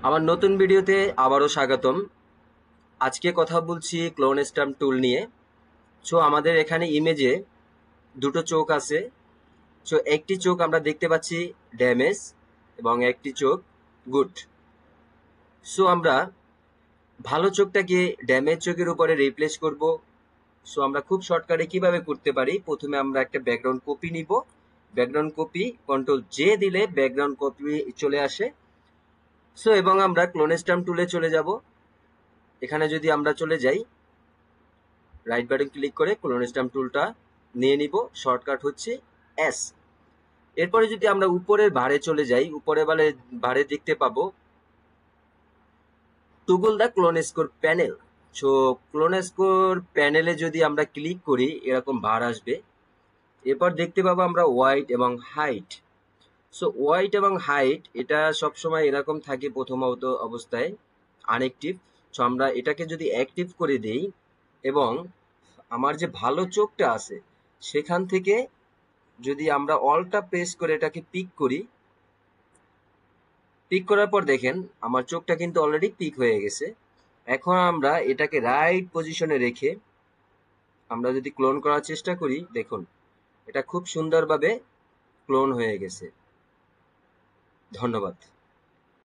আমার নতুন ভিডিওতে আবারও স্বাগতম। আজকে কথা বলছি ক্লোন স্ট্যাম্প টুল নিয়ে। সো আমাদের এখানে ইমেজে দুটো চোখ আছে। সো একটি চোখ আমরা দেখতে পাচ্ছি ড্যামেজ এবং একটি চোখ গুড। সো আমরা ভালো চোখটাকে ড্যামেজ চোখের উপরে রিপ্লেস করব। সো আমরা খুব শর্টকাটে কিভাবে করতে পারি, প্রথমে আমরা একটা ব্যাকগ্রাউন্ড কপি নিব। ব্যাকগ্রাউন্ড কপি কন্ট্রোল জে দিলে ব্যাকগ্রাউন্ড কপি চলে আসে। সো এবং আমরা ক্লোন স্ট্যাম্প টুলে চলে যাব। এখানে যদি আমরা চলে যাই, রাইট বাটন ক্লিক করে ক্লোন স্ট্যাম্প টুলটা নিয়ে নিব। শর্টকাট হচ্ছে এস। এরপরে যদি আমরা উপরের বারে চলে যাই, উপরে বারে দেখতে পাবো টুগল দা ক্লোন স্কোর প্যানেল। সো ক্লোন স্কোর প্যানেলে যদি আমরা ক্লিক করি এরকম বার আসবে। এরপর দেখতে পাবো আমরা ওয়াইড এবং হাইট। সো ওয়াইড এবং হাইট এটা সবসময় এরকম থাকে প্রথমত অবস্থায় আনএক্টিভ। সো আমরা এটাকে যদি অ্যাক্টিভ করে দেই এবং আমার যে ভালো চোখটা আছে সেখান থেকে যদি আমরা অলটা প্রেস করে এটাকে পিক করি, পিক করার পর দেখেন আমার চোখটা কিন্তু অলরেডি পিক হয়ে গেছে। এখন আমরা এটাকে রাইট পজিশনে রেখে আমরা যদি ক্লোন করার চেষ্টা করি, দেখুন এটা খুব সুন্দরভাবে ক্লোন হয়ে গেছে। ধন্যবাদ।